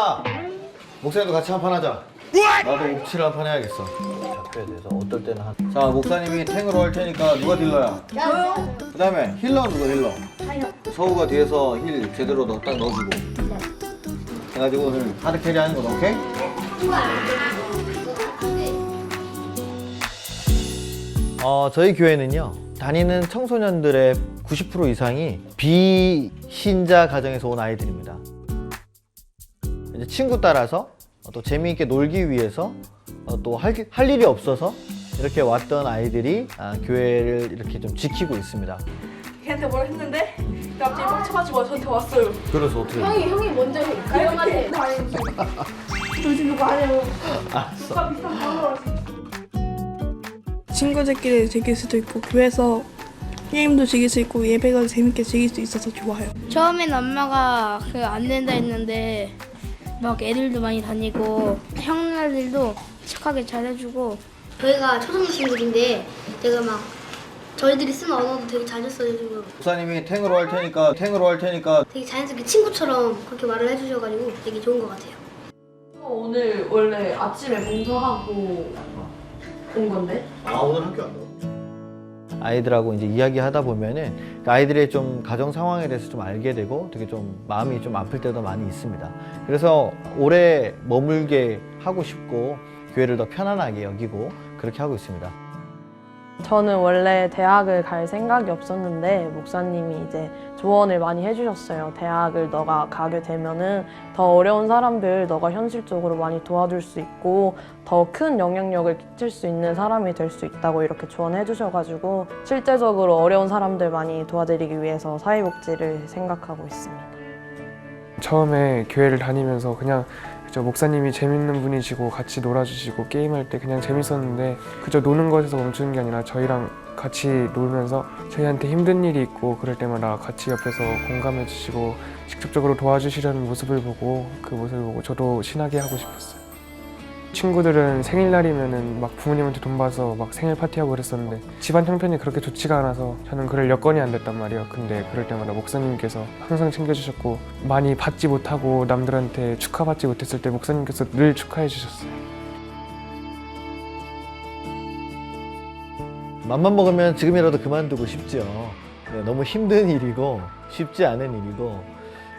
야, 목사님도 같이 한판 하자. 나도 옥치를 한판 해야겠어. 잡혀야 돼서 어떨 때는 한. 자, 목사님이 탱으로 할 테니까 누가 딜러야? 저요. 그 다음에 힐러는 누가 힐러? 아니요. 서우가 뒤에서 힐 제대로 딱 넣어주고. 해가지고 오늘 하드 캐리 하는 거 오케이? 저희 교회는요, 다니는 청소년들의 90% 이상이 비신자 가정에서 온 아이들입니다. 이제 친구 따라서 또 재미있게 놀기 위해서 또 할 일이 없어서 이렇게 왔던 아이들이 교회를 이렇게 좀 지키고 있습니다. 걔한테 뭐라 했는데 갑자기 빡쳐가지고 저한테 왔어요. 그래서 어떻게? 형이 먼저 해. 형한테. 조심 누구 안 해요. 알았어. 누가 비슷한 방법을 할수 친구들끼리 즐길 수도 있고 교회에서 게임도 즐길 수 있고 예배가 재밌게 즐길 수 있어서 좋아요. 처음엔 엄마가 안 된다 했는데 막 애들도 많이 다니고 형네들도 착하게 잘해주고 저희가 초등생들인데 제가 막 저희들이 쓰는 언어도 되게 잘 써주고 목사님이 탱으로 할 테니까 되게 자연스럽게 친구처럼 그렇게 말을 해주셔가지고 되게 좋은 것 같아요. 오늘 원래 아침에 봉사하고 온 건데? 오늘 학교 안 나와. 아이들하고 이제 이야기하다 보면은 그 아이들의 좀 가정 상황에 대해서 좀 알게 되고 되게 좀 마음이 좀 아플 때도 많이 있습니다. 그래서 오래 머물게 하고 싶고 교회를 더 편안하게 여기고 그렇게 하고 있습니다. 저는 원래 대학을 갈 생각이 없었는데 목사님이 이제 조언을 많이 해주셨어요. 대학을 너가 가게 되면은 더 어려운 사람들 너가 현실적으로 많이 도와줄 수 있고 더 큰 영향력을 끼칠 수 있는 사람이 될 수 있다고 이렇게 조언해 주셔가지고 실제적으로 어려운 사람들 많이 도와드리기 위해서 사회복지를 생각하고 있습니다. 처음에 교회를 다니면서 그냥 그저 목사님이 재밌는 분이시고 같이 놀아주시고 게임할 때 그냥 재밌었는데 그저 노는 것에서 멈추는 게 아니라 저희랑 같이 놀면서 저희한테 힘든 일이 있고 그럴 때마다 같이 옆에서 공감해 주시고 직접적으로 도와주시려는 모습을 보고 그 모습을 보고 저도 신하게 하고 싶었어요. 친구들은 생일날이면은 막 부모님한테 돈 받아서 막 생일 파티하고 그랬었는데 집안 형편이 그렇게 좋지가 않아서 저는 그럴 여건이 안 됐단 말이에요. 근데 그럴 때마다 목사님께서 항상 챙겨주셨고 많이 받지 못하고 남들한테 축하받지 못했을 때 목사님께서 늘 축하해 주셨어요. 맘만 먹으면 지금이라도 그만두고 싶죠. 네, 너무 힘든 일이고 쉽지 않은 일이고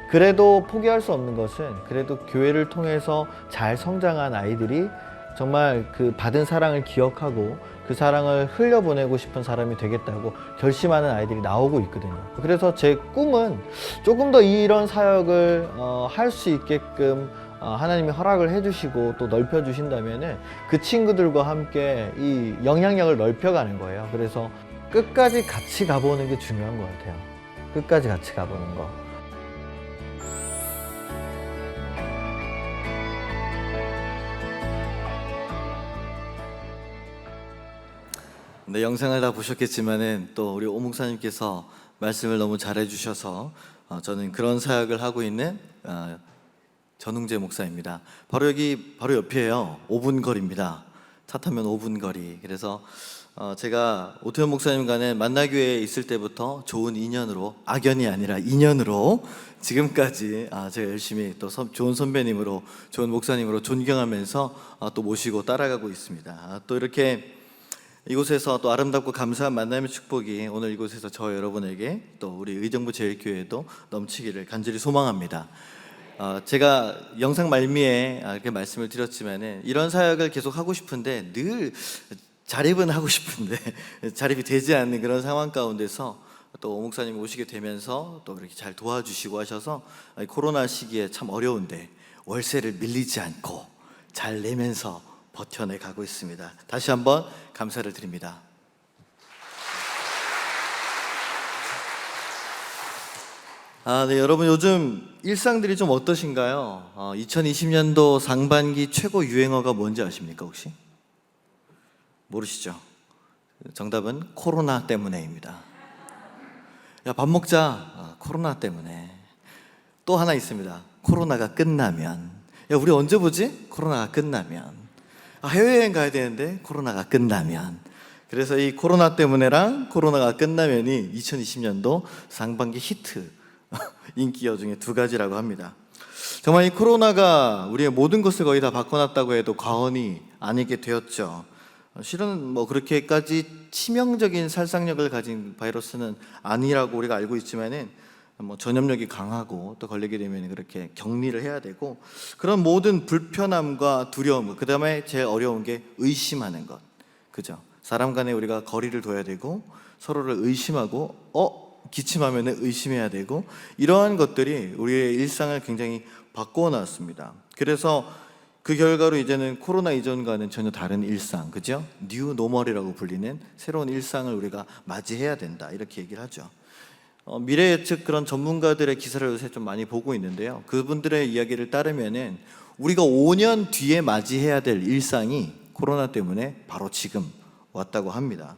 그래도 포기할 수 없는 것은 그래도 교회를 통해서 잘 성장한 아이들이 정말 그 받은 사랑을 기억하고 그 사랑을 흘려보내고 싶은 사람이 되겠다고 결심하는 아이들이 나오고 있거든요. 그래서 제 꿈은 조금 더 이런 사역을 할 수 있게끔 하나님이 허락을 해주시고 또 넓혀주신다면은 그 친구들과 함께 이 영향력을 넓혀가는 거예요. 그래서 끝까지 같이 가보는 게 중요한 것 같아요. 끝까지 같이 가보는 거. 네, 영상을 다 보셨겠지만은 또 우리 오 목사님께서 말씀을 너무 잘해 주셔서 저는 그런 사역을 하고 있는 전웅재 목사입니다. 바로 여기 바로 옆이에요. 5분 거리입니다. 차 타면 5분 거리. 그래서 제가 오태훈 목사님과는 만나교회에 있을 때부터 좋은 인연으로, 악연이 아니라 인연으로 지금까지 제가 열심히 또 좋은 선배님으로, 좋은 목사님으로 존경하면서 또 모시고 따라가고 있습니다. 또 이렇게 이곳에서 또 아름답고 감사한 만남의 축복이 오늘 이곳에서 저 여러분에게 또 우리 의정부 제일교회도 넘치기를 간절히 소망합니다. 제가 영상 말미에 이렇게 말씀을 드렸지만은 이런 사역을 계속 하고 싶은데 늘 자립은 하고 싶은데 자립이 되지 않는 그런 상황 가운데서 또 오 목사님 오시게 되면서 또 그렇게 잘 도와주시고 하셔서 코로나 시기에 참 어려운데 월세를 밀리지 않고 잘 내면서 버텨내 가고 있습니다. 다시 한번 감사를 드립니다. 네, 여러분 요즘 일상들이 좀 어떠신가요? 2020년도 상반기 최고 유행어가 뭔지 아십니까 혹시? 모르시죠? 정답은 코로나 때문에입니다. 야, 밥 먹자. 코로나 때문에. 또 하나 있습니다. 코로나가 끝나면. 야, 우리 언제 보지? 코로나가 끝나면. 해외여행 가야 되는데 코로나가 끝나면. 그래서 이 코로나 때문에랑 코로나가 끝나면이 2020년도 상반기 히트 인기어 중에 두 가지라고 합니다. 정말 이 코로나가 우리의 모든 것을 거의 다 바꿔놨다고 해도 과언이 아니게 되었죠. 실은 뭐 그렇게까지 치명적인 살상력을 가진 바이러스는 아니라고 우리가 알고 있지만은 뭐 전염력이 강하고 또 걸리게 되면 그렇게 격리를 해야 되고, 그런 모든 불편함과 두려움, 그 다음에 제일 어려운 게 의심하는 것, 그죠? 사람 간에 우리가 거리를 둬야 되고 서로를 의심하고 기침하면 의심해야 되고, 이러한 것들이 우리의 일상을 굉장히 바꾸어 놨습니다. 그래서 그 결과로 이제는 코로나 이전과는 전혀 다른 일상, 그죠? 뉴 노멀이라고 불리는 새로운 일상을 우리가 맞이해야 된다, 이렇게 얘기를 하죠. 미래 예측 그런 전문가들의 기사를 요새 좀 많이 보고 있는데요. 그분들의 이야기를 따르면은 우리가 5년 뒤에 맞이해야 될 일상이 코로나 때문에 바로 지금 왔다고 합니다.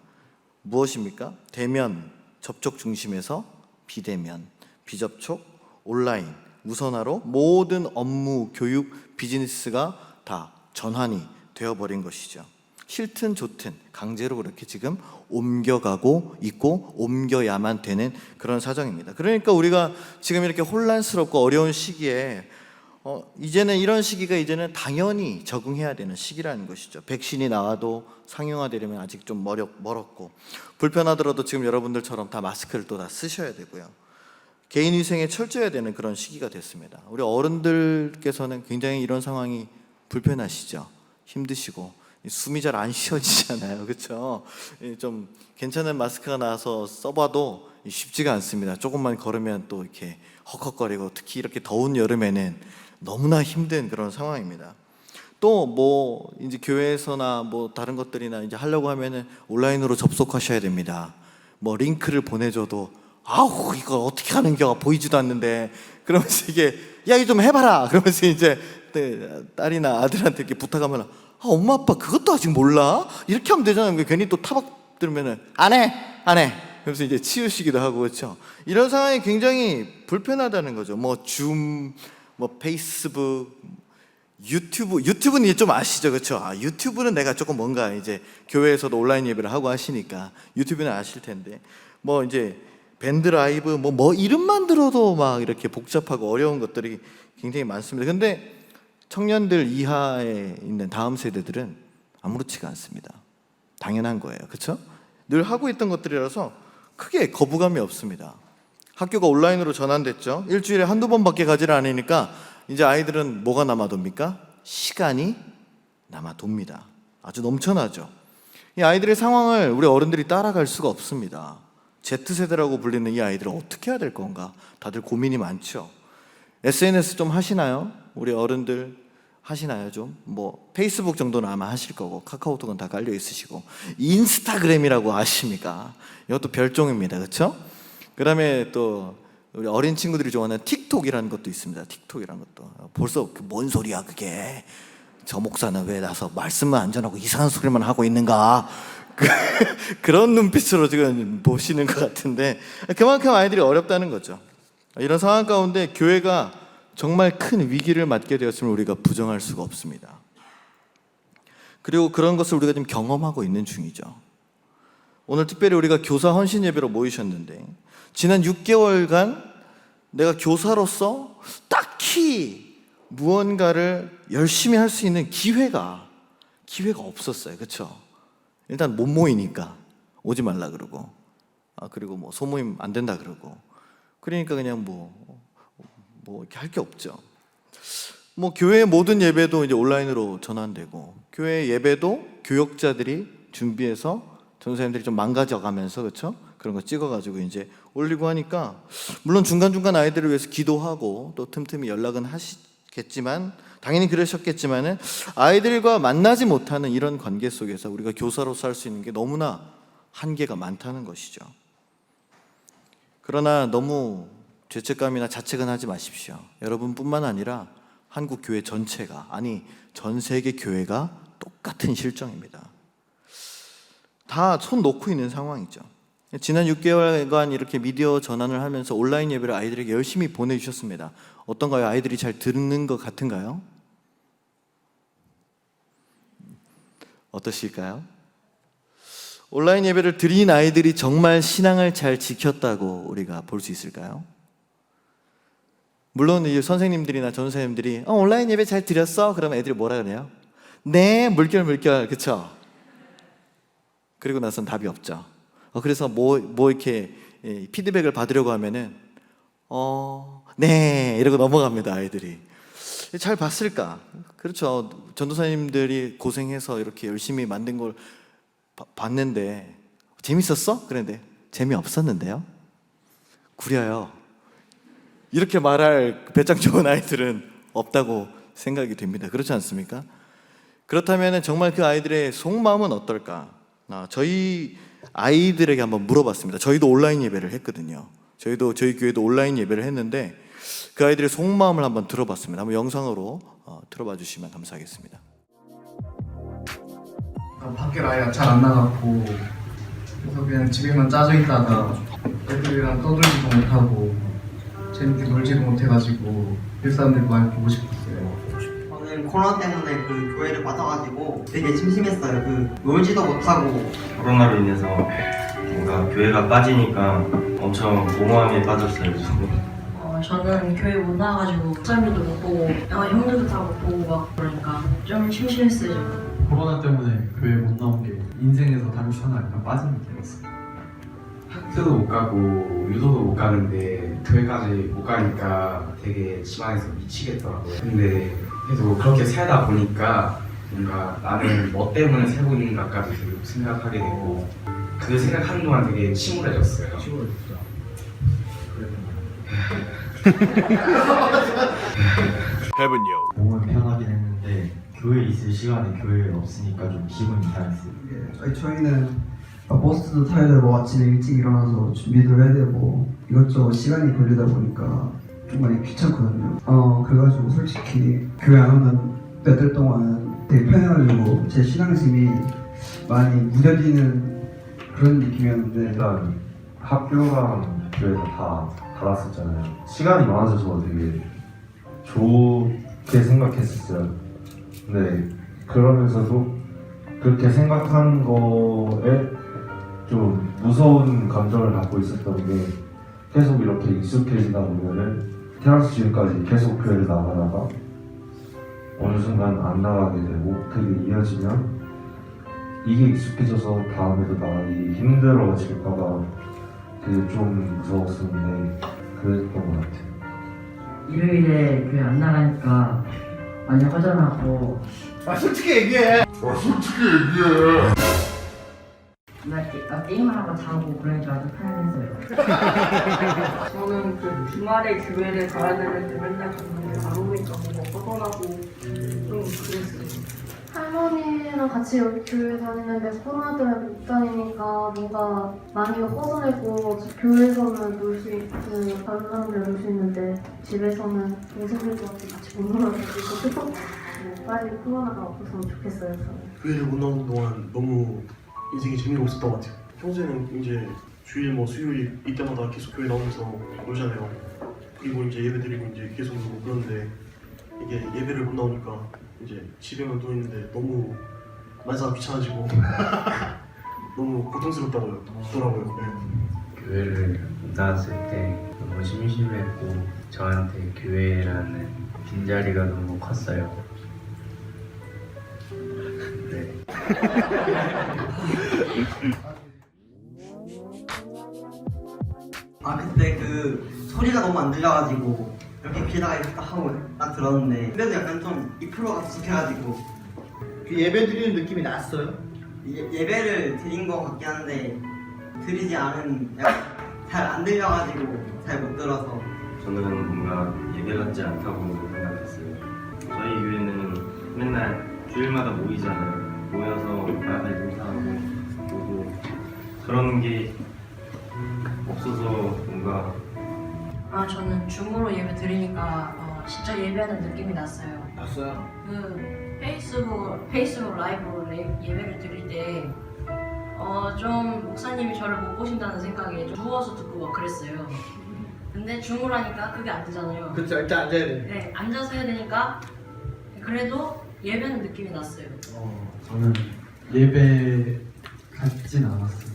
무엇입니까? 대면 접촉 중심에서 비대면, 비접촉, 온라인, 무선화로 모든 업무, 교육, 비즈니스가 다 전환이 되어버린 것이죠. 싫든 좋든 강제로 그렇게 지금 옮겨가고 있고 옮겨야만 되는 그런 사정입니다. 그러니까 우리가 지금 이렇게 혼란스럽고 어려운 시기에 이제는 이런 시기가 이제는 당연히 적응해야 되는 시기라는 것이죠. 백신이 나와도 상용화되려면 아직 좀 멀었고, 불편하더라도 지금 여러분들처럼 다 마스크를 또 다 쓰셔야 되고요. 개인위생에 철저해야 되는 그런 시기가 됐습니다. 우리 어른들께서는 굉장히 이런 상황이 불편하시죠. 힘드시고 숨이 잘 안 쉬어지잖아요, 그렇죠? 좀 괜찮은 마스크가 나와서 써봐도 쉽지가 않습니다. 조금만 걸으면 또 이렇게 헉헉거리고, 특히 이렇게 더운 여름에는 너무나 힘든 그런 상황입니다. 또 뭐 이제 교회에서나 뭐 다른 것들이나 이제 하려고 하면은 온라인으로 접속하셔야 됩니다. 뭐 링크를 보내줘도 아우 이거 어떻게 하는겨 보이지도 않는데, 그러면서 이게 야 이거 좀 해봐라 그러면서 이제 딸이나 아들한테 이렇게 부탁하면 엄마 아빠 그것도 아직 몰라? 이렇게 하면 되잖아요. 괜히 또 타박 들으면은 안 해 그러면서 이제 치우시기도 하고, 그렇죠? 이런 상황이 굉장히 불편하다는 거죠. 뭐 줌, 뭐 페이스북, 유튜브는 이제 좀 아시죠, 그렇죠? 유튜브는 내가 조금 뭔가 이제 교회에서도 온라인 예배를 하고 하시니까 유튜브는 아실 텐데, 뭐 이제 밴드 라이브 뭐 이름만 들어도 막 이렇게 복잡하고 어려운 것들이 굉장히 많습니다. 근데 청년들 이하에 있는 다음 세대들은 아무렇지가 않습니다. 당연한 거예요, 그렇죠? 늘 하고 있던 것들이라서 크게 거부감이 없습니다. 학교가 온라인으로 전환됐죠. 일주일에 한두 번밖에 가지를 않으니까 이제 아이들은 뭐가 남아돕니까? 시간이 남아돕니다. 아주 넘쳐나죠. 이 아이들의 상황을 우리 어른들이 따라갈 수가 없습니다. Z세대라고 불리는 이 아이들을 어떻게 해야 될 건가? 다들 고민이 많죠. SNS 좀 하시나요? 우리 어른들 하시나요? 좀 뭐 페이스북 정도는 아마 하실 거고, 카카오톡은 다 깔려 있으시고, 인스타그램이라고 아십니까? 이것도 별종입니다, 그렇죠? 그다음에 또 우리 어린 친구들이 좋아하는 틱톡이라는 것도 있습니다. 틱톡이라는 것도 벌써 뭔 소리야 그게? 저 목사는 왜 나서 말씀만 안 전하고 이상한 소리만 하고 있는가? 그런 눈빛으로 지금 보시는 것 같은데, 그만큼 아이들이 어렵다는 거죠. 이런 상황 가운데 교회가 정말 큰 위기를 맞게 되었음을 우리가 부정할 수가 없습니다. 그리고 그런 것을 우리가 지금 경험하고 있는 중이죠. 오늘 특별히 우리가 교사 헌신 예배로 모이셨는데, 지난 6개월간 내가 교사로서 딱히 무언가를 열심히 할 수 있는 기회가 없었어요, 그렇죠? 일단 못 모이니까 오지 말라 그러고, 그리고 뭐 소모임 안 된다 그러고, 그러니까 그냥 뭐 이렇게 할 게 없죠. 뭐 교회 모든 예배도 이제 온라인으로 전환되고, 교회 예배도 교역자들이 준비해서 전사님들이 좀 망가져가면서, 그렇죠? 그런 거 찍어가지고 이제 올리고 하니까, 물론 중간중간 아이들을 위해서 기도하고 또 틈틈이 연락은 하시겠지만, 당연히 그러셨겠지만은 아이들과 만나지 못하는 이런 관계 속에서 우리가 교사로서 할 수 있는 게 너무나 한계가 많다는 것이죠. 그러나 너무 죄책감이나 자책은 하지 마십시오. 여러분뿐만 아니라 한국 교회 전체가, 아니 전 세계 교회가 똑같은 실정입니다. 다 손 놓고 있는 상황이죠. 지난 6개월간 이렇게 미디어 전환을 하면서 온라인 예배를 아이들에게 열심히 보내주셨습니다. 어떤가요? 아이들이 잘 듣는 것 같은가요? 어떠실까요? 온라인 예배를 드린 아이들이 정말 신앙을 잘 지켰다고 우리가 볼 수 있을까요? 물론 이 선생님들이나 전도사님들이 온라인 예배 잘 드렸어? 그러면 애들이 뭐라 그래요? 네, 물결, 그쵸? 그리고 나선 답이 없죠. 그래서 뭐 이렇게 피드백을 받으려고 하면은 네 이러고 넘어갑니다. 아이들이 잘 봤을까? 그렇죠. 전도사님들이 고생해서 이렇게 열심히 만든 걸 봤는데 재밌었어? 그런데 재미없었는데요? 구려요. 이렇게 말할 배짱 좋은 아이들은 없다고 생각이 됩니다. 그렇지 않습니까? 그렇다면 정말 그 아이들의 속마음은 어떨까? 저희 아이들에게 한번 물어봤습니다. 저희도 온라인 예배를 했거든요. 저희 교회도 온라인 예배를 했는데 그 아이들의 속마음을 한번 들어봤습니다. 한번 영상으로 들어봐 주시면 감사하겠습니다. 밖에 아이가 잘 안 나갔고 그래서 그냥 집에만 짜져 있다가 애들이랑 떠들지도 못하고 재밌게 놀지도 못해가지고 그 사람들 많이 보고 싶었어요. 저는 코로나 때문에 그 교회를 빠져가지고 되게 심심했어요. 놀지도 못하고. 코로나로 인해서 뭔가 교회가 빠지니까 엄청 공허함에 빠졌어요. 저는 교회 못 나와가지고 목사님도 못 보고 형들도 다 못 보고 막 그러니까 좀 심심했어요. 저는. 코로나 때문에 교회 못 나온 게 인생에서 다루시 하나 약간 빠진 느낌이었어요. 학교도 못 가고 유도도 못 가는데 교회까지 못 가니까 되게 집안에서 미치겠더라고요. 근데 계속 그렇게 살다 보니까 뭔가 나는 뭐 때문에 살고 있는가까지 되게 생각하게 되고 그 생각하는 동안 되게 침울해졌어요. 몸은 편하긴 했는데 교회에 있을 시간에 교회에 없으니까 좀 기분이 이상했어요. 저희는 버스도 타야 되고 아침에 일찍 일어나서 준비도 해야 되고 이것저것 시간이 걸리다 보니까 좀 많이 귀찮거든요. 그래가지고 솔직히 교회 안 오는 몇 달 동안 되게 편해가지고 제 신앙심이 많이 무뎌지는 그런 느낌이었는데 일단 학교랑 교회도 다 달았었잖아요. 시간이 많아져서 되게 좋게 생각했었어요. 근데 그러면서도 그렇게 생각하는 거에 좀 무서운 감정을 갖고 있었던 게 계속 이렇게 익숙해지다 보면은 테라스 주일까지 계속 교회를 나가다가 어느 순간 안 나가게 되고 그게 이어지면 이게 익숙해져서 다음에도 나가기 힘들어질까봐 그게 좀 무서웠었는데 그랬던 것 같아요. 일요일에 교회 안 나가니까 많이 허전하고. 솔직히 얘기해. 나 게임을 하고 자고 그러니까 아주 편했어요. 저는 그 주말에 교회를 가야 되는데 맨날 갔는데 안 오니까 뭔가 허전하고 좀 그랬어요. 할머니랑 같이 여기 교회 다니는데 코로나 때문에 못 다니니까 뭔가 많이 허전했고 교회에서는 놀 수 있고 다른 사람들 놀 수 있는데 집에서는 동생들과 같이 못 놀아가지고 빨리 코로나가 없었으면 좋겠어요. 저는. 교회를 못 나오는 동안 너무 인생이 재미가 없었던 것 같아요. 평소에는 이제 주일 수요일 이때마다 계속 교회 나오면서 놀잖아요. 그리고 이제 예배 드리고 이제 계속 놀고 그런데 이게 예배를 못 나오니까 이제 집에만 누워 있는데 너무 만사가 귀찮아지고 너무 고통스럽다고요. 더라고요. 네. 교회를 못 나왔을 때 너무 심심했고 저한테 교회라는 빈자리가 너무 컸어요. 네. 그때 그 소리가 너무 안 들려가지고 이렇게 귀에다가 이렇게 딱 하고 딱 들었는데 그래도 약간 좀 2%가 부족해가지고 그 예배 드리는 느낌이 났어요? 예배를 드린 것 같긴 한데 드리지 않은 잘 안 들려가지고 잘 못 들어서 저는 뭔가 예배 같지 않다고 생각했어요. 저희 교회는 맨날 주일마다 모이잖아요. 모여서 다들 인사하고 보고 그런 게 없어서 뭔가 저는 줌으로 예배 드리니까 진짜 예배하는 느낌이 났어요. 났어요? 그 페이스북 라이브로 예배를 드릴 때 좀 목사님이 저를 못 보신다는 생각에 좀 누워서 듣고 막 그랬어요. 근데 줌으로 하니까 그게 안 되잖아요. 그렇죠. 일단 앉아야 돼. 네, 앉아서 해야 되니까 그래도 예배는 느낌이 났어요. 저는 예배 같진 않았어요.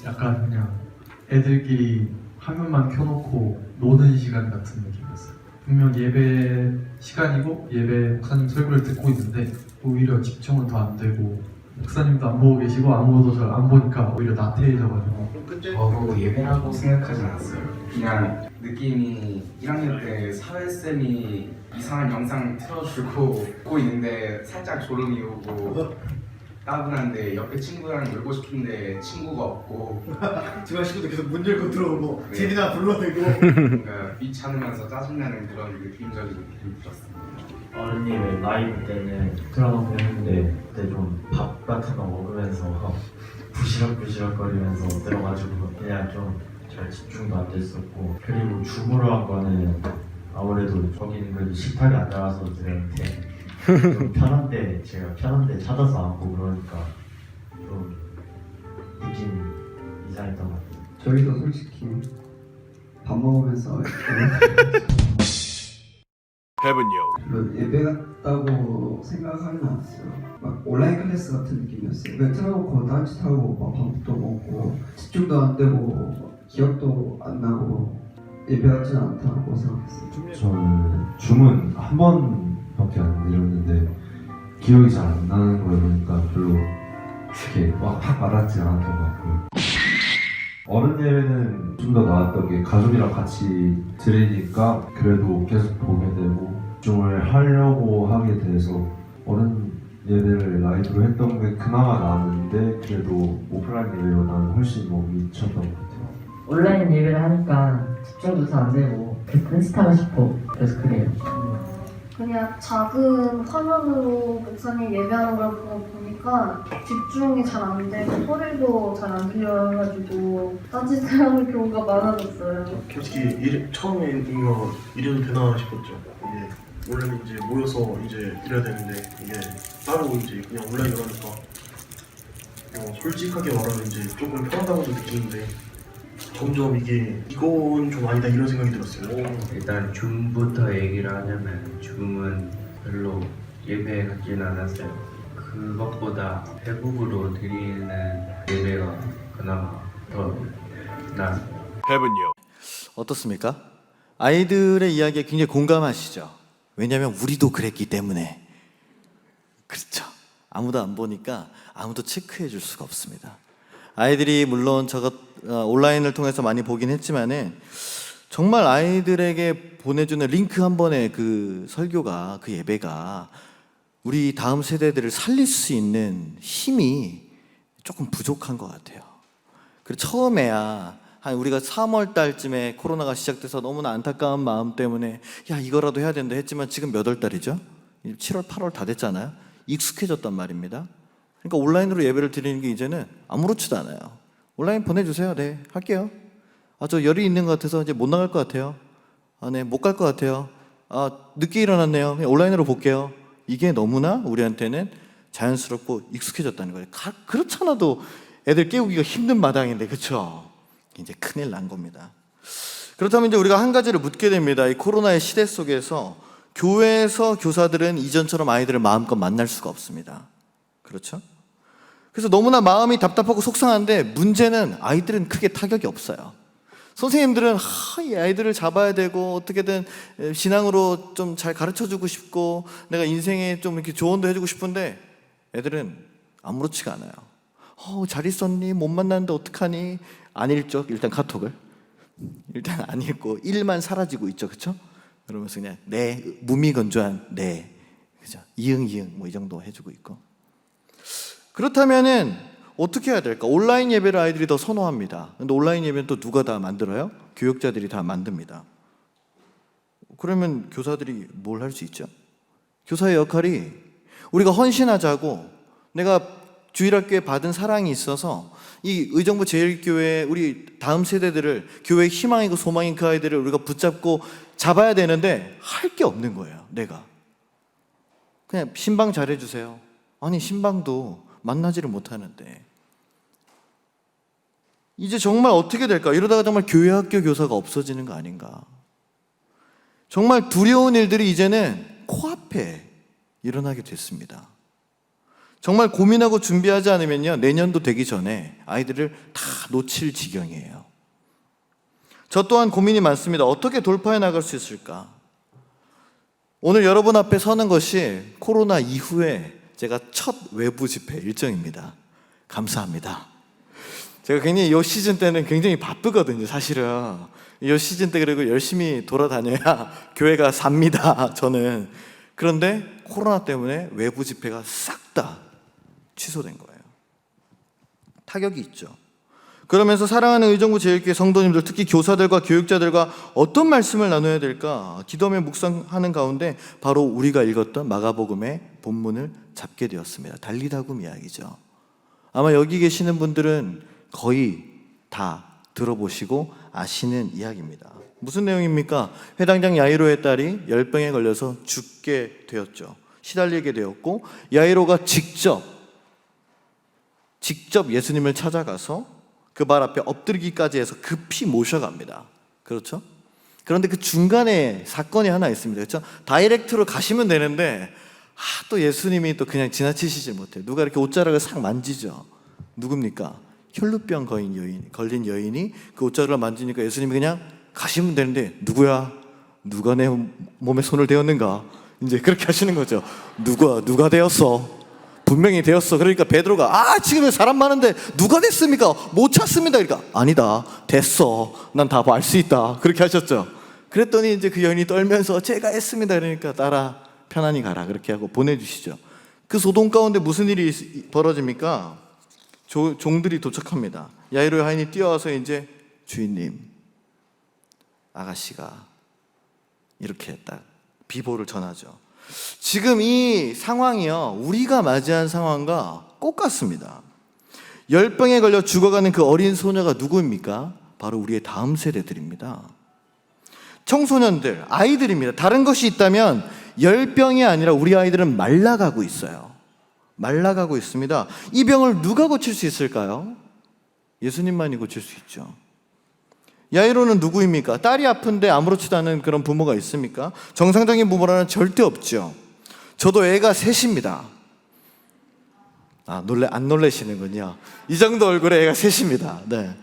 약간 그냥 애들끼리 화면만 켜놓고 노는 시간 같은 느낌이었어요. 분명 예배 시간이고 예배 목사님 설교를 듣고 있는데 오히려 집중은 더 안 되고 목사님도 안 보고 계시고 아무도 잘 안 보니까 오히려 나태해져가지고 저도 예배라고 생각하진 않았어요. 그냥 느낌이 1학년 때 사회쌤이 이상한 영상 틀어주고 보고 있는데 살짝 졸음이 오고 따분한데 옆에 친구랑 놀고 싶은데 친구가 없고 집안 친구도 계속 문 열고 들어오고 네. 재미나 불러대고 뭔가 귀찮으면서 짜증나는 그런 느낌적인 느낌이 들었습니다. 어른님의 라이브 때는 드라마 보는데 그때 좀 밥 같은 거 먹으면서 부시럭부시럭 거리면서 들어가지고 그냥 좀 잘 집중도 안 됐었고 그리고 줌으로 한 거는 아무래도 거기는 그래도 식탁에 앉아서 들었는데 좀 편한데 제가 편한데 찾아서 앉고 그러니까 좀 느낌 이상했던 것 같아요. 저희도 솔직히 밥 먹으면서 별로 예배 같다고 생각하진 않았어요. 막 온라인 클래스 같은 느낌이었어요. 그냥 틀어놓고 딴짓하고 막 밥도 먹고 집중도 안 되고 기억도 안 나고 예배 같지는 않다고 생각했어요. 저는 줌은 한 번밖에 안 들었는데 기억이 잘 안 나는 거예요. 그러니까 별로 이렇게 확 와닿지 않았던 것 같고요. 어른 예배는 좀 더 나았던 게 가족이랑 같이 들으니까 그래도 계속 보게 되고 집중을 하려고 하게 돼서 어른 예배를 라이브로 했던 게 그나마 나았는데 그래도 오프라인 예배보다는 훨씬 몸이 미쳤던 것 같아요. 온라인 예배를 하니까 집중도 잘 안 되고 딴짓하고 싶어. 그래서 그래요. 그냥 작은 화면으로 목사님 예배하는 걸 보니까 집중이 잘 안 되고 소리도 잘 안 들려가지고 딴짓하는 경우가 많아졌어요. 솔직히 처음에 뭔가 이래도 되나 싶었죠. 이게 원래는 이제 모여서 이제 이래야 되는데 이게 따로 이제 그냥 온라인으로 하니까 솔직하게 말하면 이제 조금 편하다고도 느끼는데 점점 이건 좀 아니다 이런 생각이 들었어요. 일단 줌부터 얘기를 하자면 줌은 별로 예배 같지는 않았어요. 그것보다 페북으로 드리는 예배가 그나마 더 나았어요. 어떻습니까? 아이들의 이야기에 굉장히 공감하시죠? 왜냐하면 우리도 그랬기 때문에. 그렇죠. 아무도 안 보니까 아무도 체크해 줄 수가 없습니다. 아이들이 물론 온라인을 통해서 많이 보긴 했지만은 정말 아이들에게 보내주는 링크 한 번의 그 설교가, 그 예배가 우리 다음 세대들을 살릴 수 있는 힘이 조금 부족한 것 같아요. 그리고 처음에야 한 우리가 3월 달쯤에 코로나가 시작돼서 너무나 안타까운 마음 때문에 야 이거라도 해야 된다 했지만 지금 몇 월 달이죠? 7월, 8월 다 됐잖아요. 익숙해졌단 말입니다. 그러니까 온라인으로 예배를 드리는 게 이제는 아무렇지도 않아요. 온라인 보내주세요. 네, 할게요. 저 열이 있는 것 같아서 이제 못 나갈 것 같아요. 네, 못 갈 것 같아요. 늦게 일어났네요. 그냥 온라인으로 볼게요. 이게 너무나 우리한테는 자연스럽고 익숙해졌다는 거예요. 그렇잖아도 애들 깨우기가 힘든 마당인데, 그렇죠? 이제 큰일 난 겁니다. 그렇다면 이제 우리가 한 가지를 묻게 됩니다. 이 코로나의 시대 속에서 교회에서 교사들은 이전처럼 아이들을 마음껏 만날 수가 없습니다. 그렇죠? 그래서 너무나 마음이 답답하고 속상한데 문제는 아이들은 크게 타격이 없어요. 선생님들은 이 아이들을 잡아야 되고 어떻게든 신앙으로 좀 잘 가르쳐주고 싶고 내가 인생에 좀 이렇게 조언도 해주고 싶은데 애들은 아무렇지가 않아요. 잘 있었니? 못 만났는데 어떡하니? 안 읽죠. 일단 카톡을 일단 안 읽고 일만 사라지고 있죠. 그렇죠? 그러면서 그냥 네, 무미건조한 네, 그죠? 이응 뭐 이 정도 해주고 있고. 그렇다면은 어떻게 해야 될까? 온라인 예배를 아이들이 더 선호합니다. 근데 온라인 예배는 또 누가 다 만들어요? 교육자들이 다 만듭니다. 그러면 교사들이 뭘 할 수 있죠? 교사의 역할이 우리가 헌신하자고 내가 주일학교에 받은 사랑이 있어서 이 의정부 제1교회 우리 다음 세대들을 교회의 희망이고 소망인 그 아이들을 우리가 붙잡고 잡아야 되는데 할 게 없는 거예요. 내가 그냥 신방 잘해주세요. 아니 신방도 만나지를 못하는데 이제 정말 어떻게 될까? 이러다가 정말 교회 학교 교사가 없어지는 거 아닌가? 정말 두려운 일들이 이제는 코앞에 일어나게 됐습니다. 정말 고민하고 준비하지 않으면요 내년도 되기 전에 아이들을 다 놓칠 지경이에요. 저 또한 고민이 많습니다. 어떻게 돌파해 나갈 수 있을까? 오늘 여러분 앞에 서는 것이 코로나 이후에 제가 첫 외부 집회 일정입니다. 감사합니다. 제가 굉장히 이 시즌 때는 굉장히 바쁘거든요, 사실은. 이 시즌 때 그리고 열심히 돌아다녀야 교회가 삽니다, 저는. 그런데 코로나 때문에 외부 집회가 싹 다 취소된 거예요. 타격이 있죠. 그러면서 사랑하는 의정부 제일교회 성도님들, 특히 교사들과 교육자들과 어떤 말씀을 나눠야 될까 기도하며 묵상하는 가운데 바로 우리가 읽었던 마가복음의 본문을 잡게 되었습니다. 달리다굼 이야기죠. 아마 여기 계시는 분들은 거의 다 들어보시고 아시는 이야기입니다. 무슨 내용입니까? 회당장 야이로의 딸이 열병에 걸려서 죽게 되었죠. 시달리게 되었고, 야이로가 직접 예수님을 찾아가서 그 발 앞에 엎드리기까지 해서 급히 모셔갑니다. 그렇죠? 그런데 그 중간에 사건이 하나 있습니다. 그렇죠? 다이렉트로 가시면 되는데 또 예수님이 또 그냥 지나치시질 못해요. 누가 이렇게 옷자락을 싹 만지죠. 누굽니까? 혈루병 걸린 여인이 그 옷자락을 만지니까 예수님이 그냥 가시면 되는데 누구야? 누가 내 몸에 손을 대었는가? 이제 그렇게 하시는 거죠. 누가 되었어? 분명히 되었어. 그러니까 베드로가 지금 사람 많은데 누가 됐습니까? 못 찾습니다. 그러니까 아니다, 됐어. 난 다 알 수 있다. 그렇게 하셨죠. 그랬더니 이제 그 여인이 떨면서 제가 했습니다. 그러니까 따라 편안히 가라. 그렇게 하고 보내주시죠. 그 소동 가운데 무슨 일이 벌어집니까? 종들이 도착합니다. 야이로의 하인이 뛰어와서 이제 주인님, 아가씨가 이렇게 딱 비보를 전하죠. 지금 이 상황이요, 우리가 맞이한 상황과 똑같습니다. 열병에 걸려 죽어가는 그 어린 소녀가 누구입니까? 바로 우리의 다음 세대들입니다. 청소년들, 아이들입니다. 다른 것이 있다면 열병이 아니라 우리 아이들은 말라가고 있어요. 말라가고 있습니다. 이 병을 누가 고칠 수 있을까요? 예수님만이 고칠 수 있죠. 야이로는 누구입니까? 딸이 아픈데 아무렇지도 않은 그런 부모가 있습니까? 정상적인 부모라는 절대 없죠. 저도 애가 셋입니다. 안 놀라시는군요. 이 정도 얼굴에 애가 셋입니다. 네.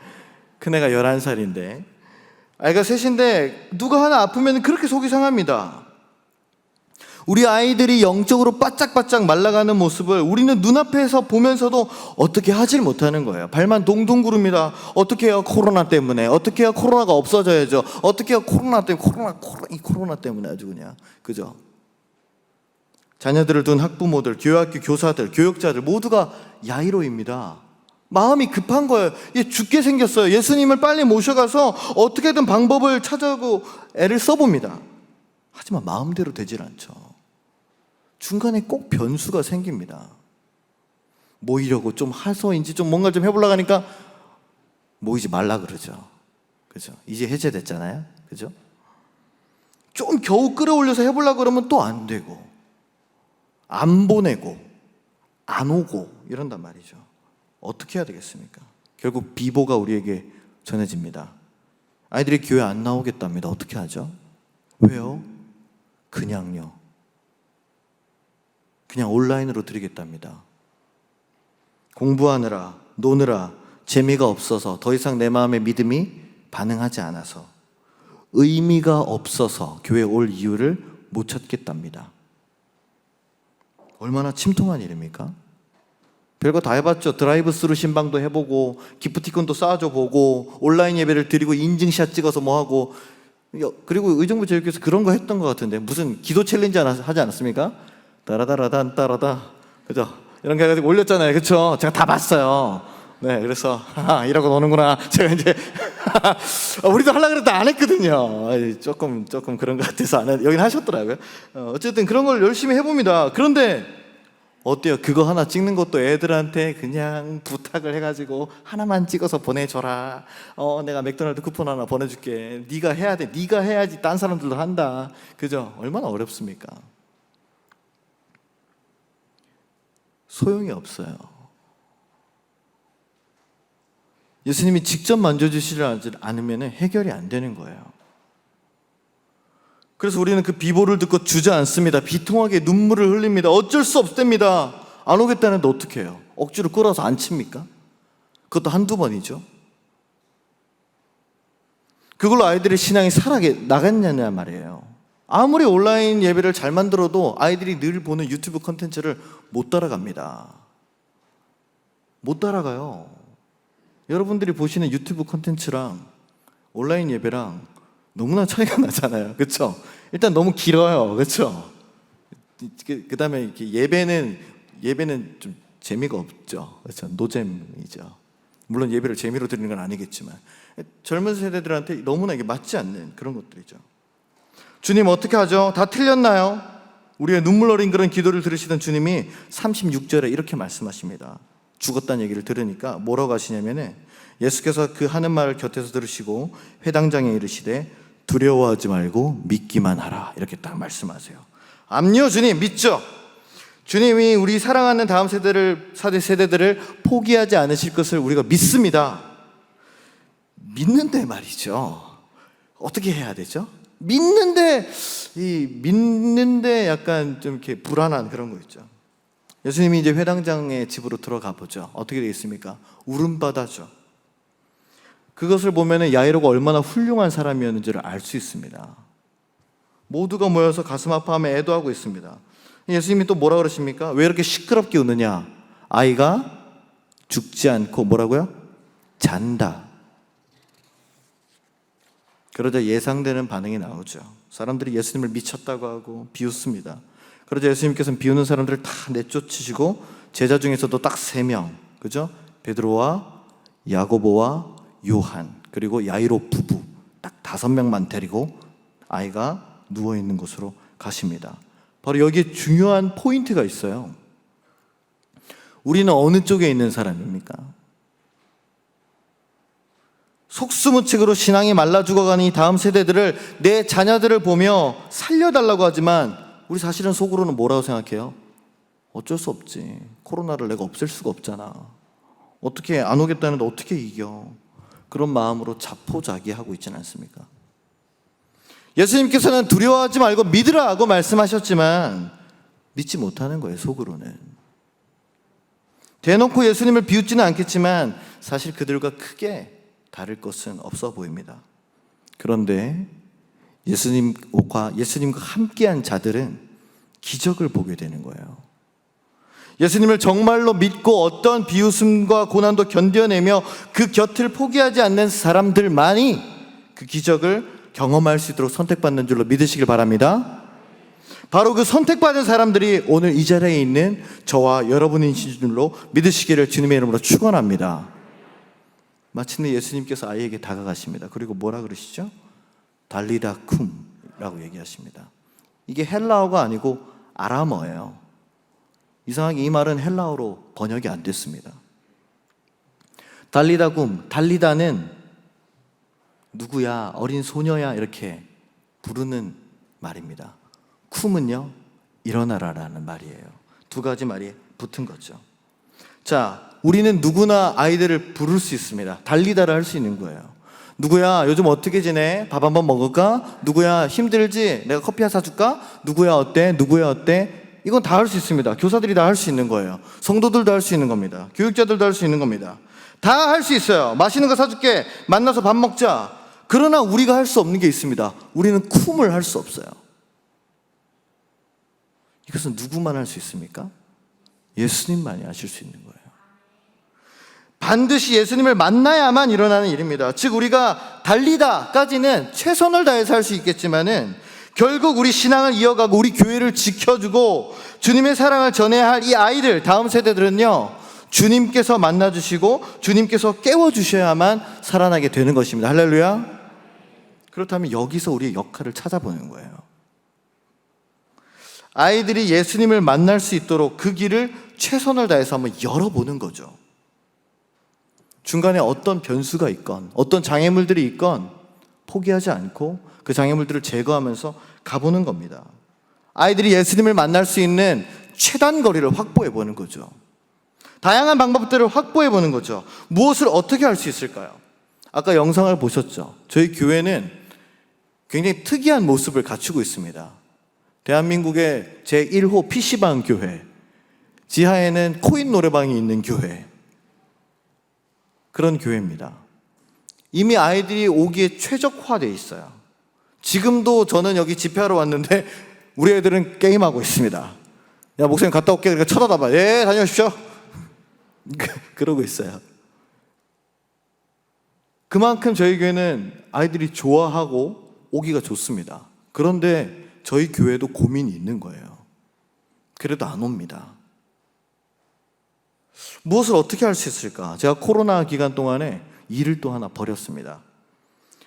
큰애가 11살인데 애가 셋인데 누가 하나 아프면 그렇게 속이 상합니다. 우리 아이들이 영적으로 바짝바짝 말라가는 모습을 우리는 눈앞에서 보면서도 어떻게 하질 못하는 거예요. 발만 동동 구릅니다. 어떻게 해요? 코로나 때문에. 어떻게 해요? 코로나가 없어져야죠. 어떻게 해요? 코로나 때문에. 이 코로나 때문에 아주 그냥. 그죠? 자녀들을 둔 학부모들, 교회학교 교사들, 교육자들 모두가 야이로입니다. 마음이 급한 거예요. 죽게 생겼어요. 예수님을 빨리 모셔가서 어떻게든 방법을 찾아고 애를 써봅니다. 하지만 마음대로 되질 않죠. 중간에 꼭 변수가 생깁니다. 모이려고 좀 해서인지 좀 뭔가 좀 해보려고 하니까 모이지 말라 그러죠. 그죠? 이제 해제됐잖아요. 그죠? 좀 겨우 끌어올려서 해보려고 그러면 또 안 되고, 안 보내고, 안 오고 이런단 말이죠. 어떻게 해야 되겠습니까? 결국 비보가 우리에게 전해집니다. 아이들이 교회 안 나오겠답니다. 어떻게 하죠? 왜요? 그냥요. 그냥 온라인으로 드리겠답니다. 공부하느라, 노느라 재미가 없어서 더 이상 내 마음의 믿음이 반응하지 않아서 의미가 없어서 교회 올 이유를 못 찾겠답니다. 얼마나 침통한 일입니까? 별거 다 해봤죠. 드라이브 스루 신방도 해보고 기프티콘도 쌓아줘 보고 온라인 예배를 드리고 인증샷 찍어서 뭐하고, 그리고 의정부 제일교회에서 그런 거 했던 것 같은데 무슨 기도 챌린지 하지 않았습니까? 따라다라단 따라다, 그죠? 이런 거 해가지고 올렸잖아요. 그쵸? 제가 다 봤어요. 네, 그래서 이러고 노는구나. 제가 이제 우리도 하려고 그랬다 안 했거든요. 조금 그런 것 같아서 안 했. 여긴 하셨더라고요. 어쨌든 그런 걸 열심히 해봅니다. 그런데 어때요? 그거 하나 찍는 것도 애들한테 그냥 부탁을 해가지고 하나만 찍어서 보내줘라. 내가 맥도날드 쿠폰 하나 보내줄게. 네가 해야 돼. 네가 해야지 딴 사람들도 한다. 그죠? 얼마나 어렵습니까? 소용이 없어요. 예수님이 직접 만져주시지 않으면 해결이 안 되는 거예요. 그래서 우리는 그 비보를 듣고 주저앉습니다. 비통하게 눈물을 흘립니다. 어쩔 수 없답니다. 안 오겠다는데 어떻게 해요? 억지로 끌어서 안 칩니까? 그것도 한두 번이죠. 그걸로 아이들의 신앙이 살아 나갔냐냐 말이에요. 아무리 온라인 예배를 잘 만들어도 아이들이 늘 보는 유튜브 콘텐츠를 못 따라갑니다. 못 따라가요. 여러분들이 보시는 유튜브 콘텐츠랑 온라인 예배랑 너무나 차이가 나잖아요. 그렇죠? 일단 너무 길어요. 그렇죠? 그다음에 이렇게 예배는 좀 재미가 없죠. 그렇죠? 노잼이죠. 물론 예배를 재미로 드리는 건 아니겠지만 젊은 세대들한테 너무나 이게 맞지 않는 그런 것들이죠. 주님 어떻게 하죠? 다 틀렸나요? 우리의 눈물 어린 그런 기도를 들으시던 주님이 36절에 이렇게 말씀하십니다. 죽었다는 얘기를 들으니까 뭐라고 하시냐면은 예수께서 그 하는 말을 곁에서 들으시고 회당장에 이르시되 두려워하지 말고 믿기만 하라 이렇게 딱 말씀하세요. 암요 주님 믿죠? 주님이 우리 사랑하는 다음 세대들을 포기하지 않으실 것을 우리가 믿습니다. 믿는데 말이죠. 어떻게 해야 되죠? 믿는데 약간 좀 이렇게 불안한 그런 거 있죠. 예수님이 이제 회당장의 집으로 들어가 보죠. 어떻게 되겠습니까? 울음바다죠. 그것을 보면은 야이로가 얼마나 훌륭한 사람이었는지를 알 수 있습니다. 모두가 모여서 가슴 아파하며 애도하고 있습니다. 예수님이 또 뭐라 그러십니까? 왜 이렇게 시끄럽게 웃느냐? 아이가 죽지 않고 뭐라고요? 잔다. 그러자 예상되는 반응이 나오죠. 사람들이 예수님을 미쳤다고 하고 비웃습니다. 그러자 예수님께서는 비웃는 사람들을 다 내쫓으시고 제자 중에서도 딱 3명, 그죠? 베드로와 야고보와 요한 그리고 야이로 부부 딱 5명만 데리고 아이가 누워있는 곳으로 가십니다. 바로 여기에 중요한 포인트가 있어요. 우리는 어느 쪽에 있는 사람입니까? 속수무책으로 신앙이 말라 죽어가는 이 다음 세대들을 내 자녀들을 보며 살려달라고 하지만 우리 사실은 속으로는 뭐라고 생각해요? 어쩔 수 없지. 코로나를 내가 없앨 수가 없잖아. 어떻게 안 오겠다는데 어떻게 이겨? 그런 마음으로 자포자기하고 있지는 않습니까? 예수님께서는 두려워하지 말고 믿으라고 말씀하셨지만 믿지 못하는 거예요, 속으로는. 대놓고 예수님을 비웃지는 않겠지만 사실 그들과 크게 다를 것은 없어 보입니다. 그런데 예수님과 함께한 자들은 기적을 보게 되는 거예요. 예수님을 정말로 믿고 어떤 비웃음과 고난도 견뎌내며 그 곁을 포기하지 않는 사람들만이 그 기적을 경험할 수 있도록 선택받는 줄로 믿으시길 바랍니다. 바로 그 선택받은 사람들이 오늘 이 자리에 있는 저와 여러분이신 줄로 믿으시기를 주님의 이름으로 축원합니다. 마침내 예수님께서 아이에게 다가가십니다. 그리고 뭐라 그러시죠? 달리다 쿰라고 얘기하십니다. 이게 헬라어가 아니고 아람어예요. 이상하게 이 말은 헬라어로 번역이 안 됐습니다. 달리다 쿰, 달리다는 누구야, 어린 소녀야 이렇게 부르는 말입니다. 쿰은요, 일어나라라는 말이에요. 두 가지 말이 붙은 거죠. 자, 우리는 누구나 아이들을 부를 수 있습니다. 달리다를 할 수 있는 거예요. 누구야, 요즘 어떻게 지내? 밥 한번 먹을까? 누구야, 힘들지? 내가 커피 하나 사줄까? 누구야, 어때? 누구야, 어때? 이건 다 할 수 있습니다. 교사들이 다 할 수 있는 거예요. 성도들도 할 수 있는 겁니다. 교육자들도 할 수 있는 겁니다. 다 할 수 있어요. 맛있는 거 사줄게. 만나서 밥 먹자. 그러나 우리가 할 수 없는 게 있습니다. 우리는 쿰을 할 수 없어요. 이것은 누구만 할 수 있습니까? 예수님만이 하실 수 있는 거예요. 반드시 예수님을 만나야만 일어나는 일입니다. 즉 우리가 달리다까지는 최선을 다해서 할 수 있겠지만은 결국 우리 신앙을 이어가고 우리 교회를 지켜주고 주님의 사랑을 전해야 할 이 아이들, 다음 세대들은요, 주님께서 만나주시고 주님께서 깨워주셔야만 살아나게 되는 것입니다. 할렐루야. 그렇다면 여기서 우리의 역할을 찾아보는 거예요. 아이들이 예수님을 만날 수 있도록 그 길을 최선을 다해서 한번 열어보는 거죠. 중간에 어떤 변수가 있건 어떤 장애물들이 있건 포기하지 않고 그 장애물들을 제거하면서 가보는 겁니다. 아이들이 예수님을 만날 수 있는 최단 거리를 확보해 보는 거죠. 다양한 방법들을 확보해 보는 거죠. 무엇을 어떻게 할 수 있을까요? 아까 영상을 보셨죠? 저희 교회는 굉장히 특이한 모습을 갖추고 있습니다. 대한민국의 제1호 PC방 교회, 지하에는 코인 노래방이 있는 교회, 그런 교회입니다. 이미 아이들이 오기에 최적화되어 있어요. 지금도 저는 여기 집회하러 왔는데 우리 애들은 게임하고 있습니다. 야, 목사님 갔다 올게. 그러니까 쳐다봐. 예, 다녀오십시오. 그러고 있어요. 그만큼 저희 교회는 아이들이 좋아하고 오기가 좋습니다. 그런데 저희 교회도 고민이 있는 거예요. 그래도 안 옵니다. 무엇을 어떻게 할 수 있을까? 제가 코로나 기간 동안에 일을 또 하나 벌였습니다.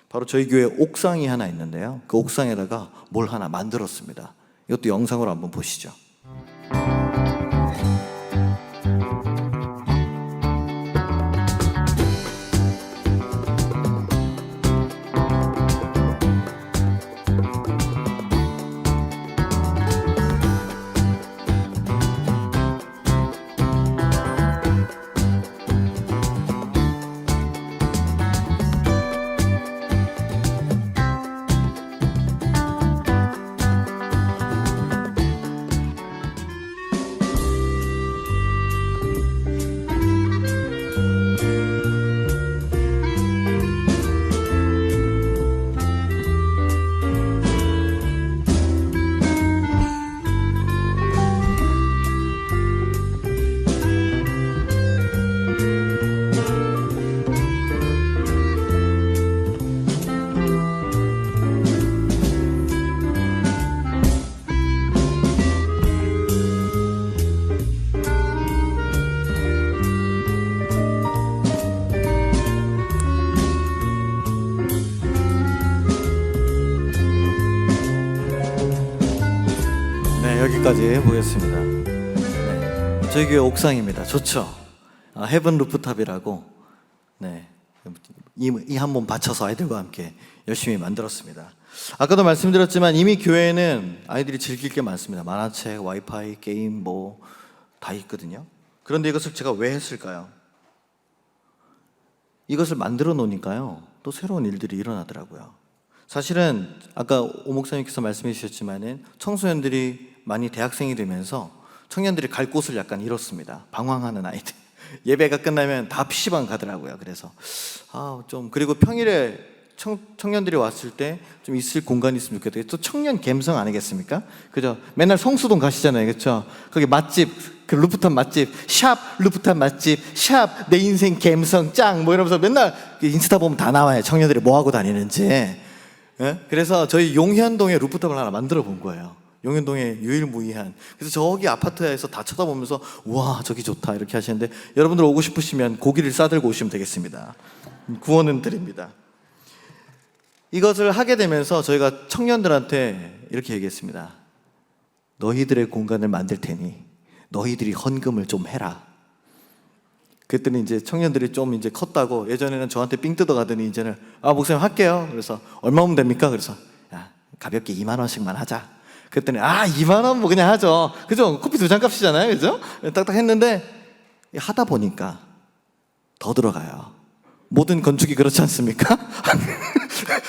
바로 저희 교회 옥상이 하나 있는데요. 그 옥상에다가 뭘 하나 만들었습니다. 이것도 영상으로 한번 보시죠. 여기까지 보겠습니다. 네, 저희 교회 옥상입니다. 좋죠? 헤븐 루프탑이라고 이 한 몸 바쳐서 아이들과 함께 열심히 만들었습니다. 아까도 말씀드렸지만 이미 교회에는 아이들이 즐길 게 많습니다. 만화책, 와이파이, 게임 뭐 다 있거든요. 그런데 이것을 제가 왜 했을까요? 이것을 만들어 놓으니까요, 또 새로운 일들이 일어나더라고요. 사실은 아까 오 목사님께서 말씀해 주셨지만은 청소년들이 많이 대학생이 되면서 청년들이 갈 곳을 약간 잃었습니다. 방황하는 아이들. 예배가 끝나면 다 PC방 가더라고요. 그래서 그리고 평일에 청년들이 왔을 때 좀 있을 공간이 있으면 좋겠다. 또 청년 감성 아니겠습니까? 그죠? 맨날 성수동 가시잖아요. 그렇죠? 거기 맛집, 그 루프탑 맛집, 샵 루프탑 맛집, 샵 내 인생 감성 짱 뭐 이러면서 맨날 인스타 보면 다 나와요. 청년들이 뭐 하고 다니는지. 예? 그래서 저희 용현동에 루프탑을 하나 만들어 본 거예요. 용현동에 유일무이한. 그래서 저기 아파트에서 다 쳐다보면서 와 저기 좋다 이렇게 하시는데, 여러분들 오고 싶으시면 고기를 싸들고 오시면 되겠습니다. 구원은 드립니다. 이것을 하게 되면서 저희가 청년들한테 이렇게 얘기했습니다. 너희들의 공간을 만들 테니 너희들이 헌금을 좀 해라. 그랬더니 이제 청년들이 좀 이제 컸다고, 예전에는 저한테 삥 뜯어가더니 이제는 목사님 할게요. 그래서 얼마 오면 됩니까? 그래서 야 가볍게 2만 원씩만 하자. 그랬더니 2만 원 뭐 그냥 하죠. 그죠? 커피 2잔 값이잖아요. 그죠? 딱딱 했는데 하다 보니까 더 들어가요. 모든 건축이 그렇지 않습니까?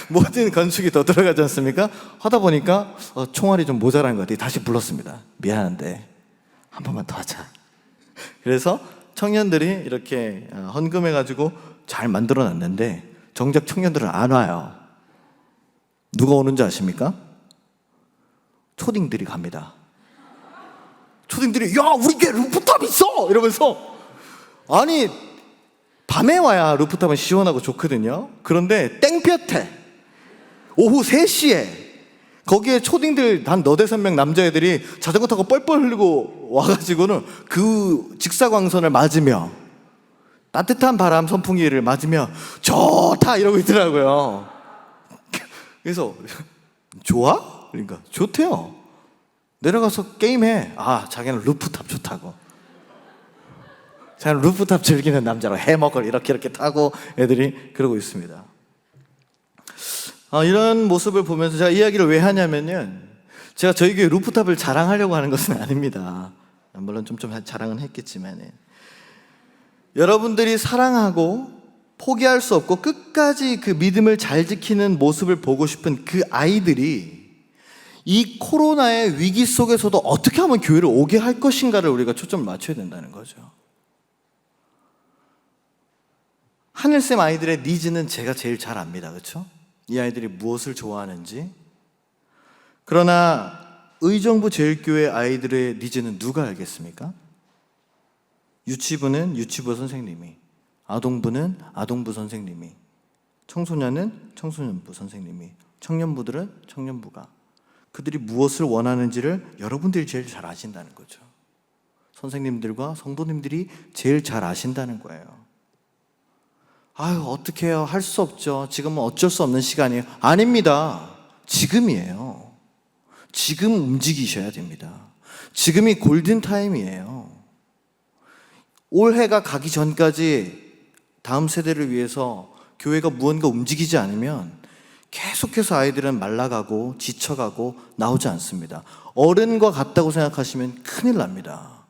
모든 건축이 더 들어가지 않습니까? 하다 보니까 총알이 좀 모자란 것 같아요. 다시 불렀습니다. 미안한데 한 번만 더 하자. 그래서 청년들이 이렇게 헌금해가지고 잘 만들어놨는데 정작 청년들은 안 와요. 누가 오는지 아십니까? 초딩들이 갑니다. 초딩들이 야 우리 교회 루프탑 있어! 이러면서, 아니 밤에 와야 루프탑은 시원하고 좋거든요. 그런데 땡볕에 오후 3시에 거기에 초딩들 한 너댓 명 남자애들이 자전거 타고 뻘뻘 흘리고 와가지고는 그 직사광선을 맞으며 따뜻한 바람 선풍기를 맞으며 좋다 이러고 있더라고요. 그래서 좋아? 그러니까 좋대요. 내려가서 게임해. 자기는 루프탑 좋다고. 자기는 루프탑 즐기는 남자로 해먹을 이렇게 타고 애들이 그러고 있습니다. 이런 모습을 보면서 제가 이야기를 왜 하냐면요, 제가 저희 교회 루프탑을 자랑하려고 하는 것은 아닙니다. 물론 좀 자랑은 했겠지만, 여러분들이 사랑하고 포기할 수 없고 끝까지 그 믿음을 잘 지키는 모습을 보고 싶은 그 아이들이 이 코로나의 위기 속에서도 어떻게 하면 교회를 오게 할 것인가를 우리가 초점을 맞춰야 된다는 거죠. 하늘쌤 아이들의 니즈는 제가 제일 잘 압니다. 그렇죠? 이 아이들이 무엇을 좋아하는지. 그러나 의정부 제일교회 아이들의 니즈는 누가 알겠습니까? 유치부는 유치부 선생님이, 아동부는 아동부 선생님이, 청소년은 청소년부 선생님이, 청년부들은 청년부가. 그들이 무엇을 원하는지를 여러분들이 제일 잘 아신다는 거죠. 선생님들과 성도님들이 제일 잘 아신다는 거예요. 아유, 어떡해요. 할 수 없죠. 지금은 어쩔 수 없는 시간이에요. 아닙니다. 지금이에요. 지금 움직이셔야 됩니다. 지금이 골든타임이에요. 올해가 가기 전까지 다음 세대를 위해서 교회가 무언가 움직이지 않으면 계속해서 아이들은 말라가고 지쳐가고 나오지 않습니다. 어른과 같다고 생각하시면 큰일 납니다.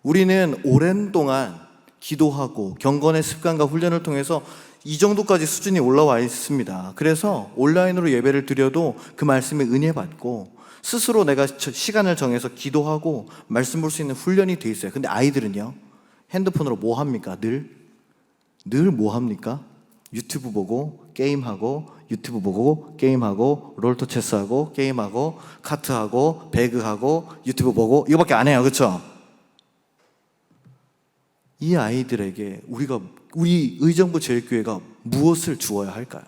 우리는 오랜 동안 기도하고 경건의 습관과 훈련을 통해서 이 정도까지 수준이 올라와 있습니다. 그래서 온라인으로 예배를 드려도 그 말씀에 은혜 받고 스스로 내가 시간을 정해서 기도하고 말씀 볼 수 있는 훈련이 돼 있어요. 근데 아이들은요, 핸드폰으로 뭐 합니까? 늘 뭐 합니까? 유튜브 보고 게임하고, 유튜브 보고 게임하고, 롤토 체스하고 게임하고, 카트하고, 배그하고, 유튜브 보고, 이거밖에 안 해요. 그렇죠? 이 아이들에게 우리 의정부 제일교회가 무엇을 주어야 할까요?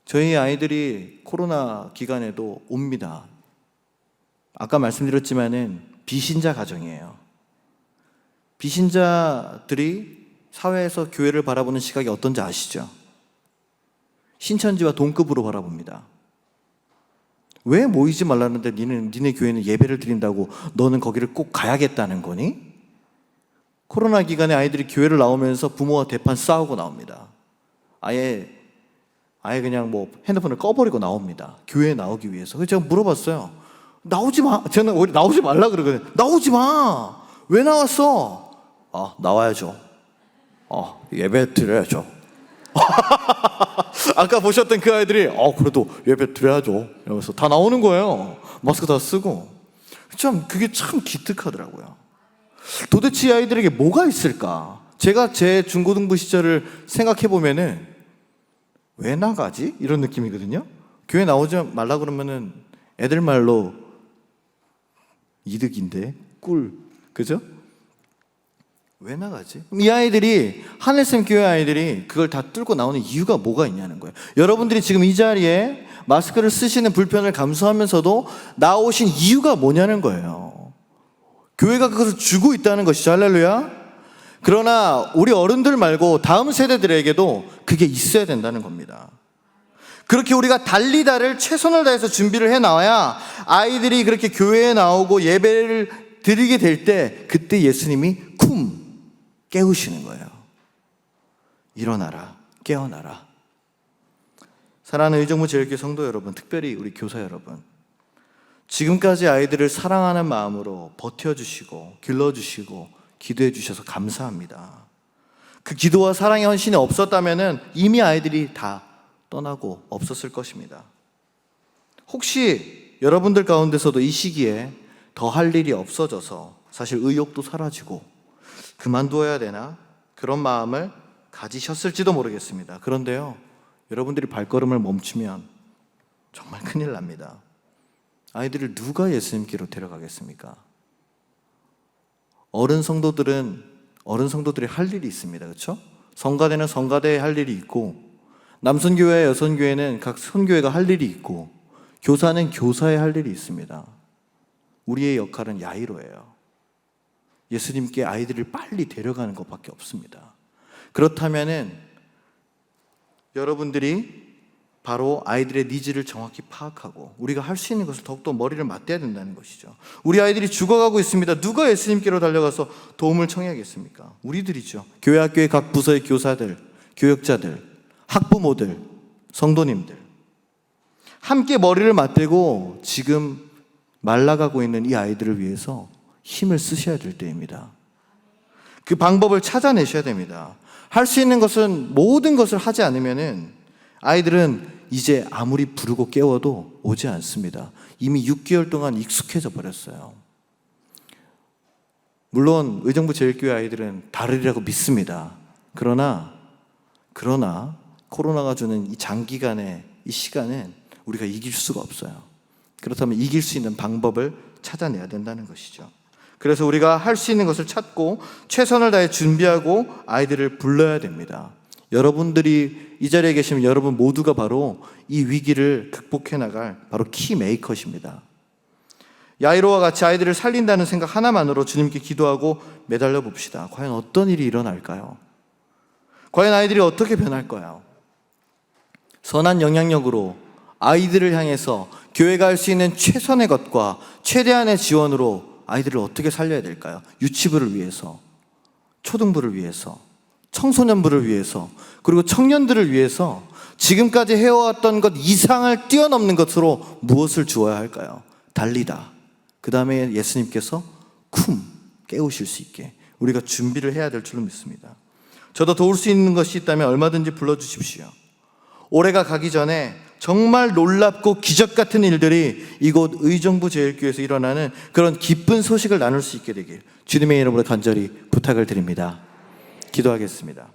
저희 아이들이 코로나 기간에도 옵니다. 아까 말씀드렸지만은 비신자 가정이에요. 비신자들이 사회에서 교회를 바라보는 시각이 어떤지 아시죠? 신천지와 동급으로 바라봅니다. 왜 모이지 말라는데 니네 교회는 예배를 드린다고 너는 거기를 꼭 가야겠다는 거니? 코로나 기간에 아이들이 교회를 나오면서 부모와 대판 싸우고 나옵니다. 아예 그냥 뭐 핸드폰을 꺼버리고 나옵니다. 교회에 나오기 위해서. 그래서 제가 물어봤어요. 나오지 마. 저는 오히려 나오지 말라 그러거든요. 나오지 마. 왜 나왔어? 나와야죠. 예배 드려야죠. 아까 보셨던 그 아이들이 그래도 예배 드려야죠 이러면서 다 나오는 거예요. 마스크 다 쓰고. 그게 참 기특하더라고요. 도대체 이 아이들에게 뭐가 있을까? 제가 제 중고등부 시절을 생각해 보면은 왜 나가지? 이런 느낌이거든요. 교회 나오지 말라 그러면은 애들 말로 이득인데 꿀, 그죠? 왜 나가지? 이 아이들이, 하늘샘 교회 아이들이 그걸 다 뚫고 나오는 이유가 뭐가 있냐는 거예요. 여러분들이 지금 이 자리에 마스크를 쓰시는 불편을 감수하면서도 나오신 이유가 뭐냐는 거예요. 교회가 그것을 주고 있다는 것이죠. 할렐루야. 그러나 우리 어른들 말고 다음 세대들에게도 그게 있어야 된다는 겁니다. 그렇게 우리가 달리다를 최선을 다해서 준비를 해 나와야 아이들이 그렇게 교회에 나오고 예배를 드리게 될 때 그때 예수님이 깨우시는 거예요. 일어나라, 깨어나라. 사랑하는 의정부 제일교회 성도 여러분, 특별히 우리 교사 여러분, 지금까지 아이들을 사랑하는 마음으로 버텨주시고 길러주시고 기도해 주셔서 감사합니다. 그 기도와 사랑의 헌신이 없었다면 이미 아이들이 다 떠나고 없었을 것입니다. 혹시 여러분들 가운데서도 이 시기에 더 할 일이 없어져서 사실 의욕도 사라지고 그만두어야 되나? 그런 마음을 가지셨을지도 모르겠습니다. 그런데요, 여러분들이 발걸음을 멈추면 정말 큰일 납니다. 아이들을 누가 예수님께로 데려가겠습니까? 어른 성도들이 할 일이 있습니다. 그렇죠? 성가대는 성가대에 할 일이 있고, 남선교회, 여선교회는 각 선교회가 할 일이 있고, 교사는 교사의 할 일이 있습니다. 우리의 역할은 야이로예요. 예수님께 아이들을 빨리 데려가는 것밖에 없습니다. 그렇다면은 여러분들이 바로 아이들의 니즈를 정확히 파악하고 우리가 할 수 있는 것을 더욱더 머리를 맞대야 된다는 것이죠. 우리 아이들이 죽어가고 있습니다. 누가 예수님께로 달려가서 도움을 청해야겠습니까? 우리들이죠. 교회 학교의 각 부서의 교사들, 교역자들, 학부모들, 성도님들 함께 머리를 맞대고 지금 말라가고 있는 이 아이들을 위해서 힘을 쓰셔야 될 때입니다. 그 방법을 찾아내셔야 됩니다. 할 수 있는 것은 모든 것을 하지 않으면은 아이들은 이제 아무리 부르고 깨워도 오지 않습니다. 이미 6개월 동안 익숙해져 버렸어요. 물론 의정부 제일교회 아이들은 다르리라고 믿습니다. 그러나 그러나 코로나가 주는 이 장기간의 이 시간은 우리가 이길 수가 없어요. 그렇다면 이길 수 있는 방법을 찾아내야 된다는 것이죠. 그래서 우리가 할 수 있는 것을 찾고 최선을 다해 준비하고 아이들을 불러야 됩니다. 여러분들이 이 자리에 계시면 여러분 모두가 바로 이 위기를 극복해 나갈 바로 키메이커십니다. 야이로와 같이 아이들을 살린다는 생각 하나만으로 주님께 기도하고 매달려 봅시다. 과연 어떤 일이 일어날까요? 과연 아이들이 어떻게 변할까요? 선한 영향력으로 아이들을 향해서 교회가 할 수 있는 최선의 것과 최대한의 지원으로 아이들을 어떻게 살려야 될까요? 유치부를 위해서, 초등부를 위해서, 청소년부를 위해서, 그리고 청년들을 위해서 지금까지 해왔던 것 이상을 뛰어넘는 것으로 무엇을 주어야 할까요? 달리다. 그 다음에 예수님께서 깨우실 수 있게 우리가 준비를 해야 될 줄로 믿습니다. 저도 도울 수 있는 것이 있다면 얼마든지 불러주십시오. 올해가 가기 전에 정말 놀랍고 기적 같은 일들이 이곳 의정부제일교회에서 일어나는 그런 기쁜 소식을 나눌 수 있게 되길 주님의 이름으로 간절히 부탁을 드립니다. 기도하겠습니다.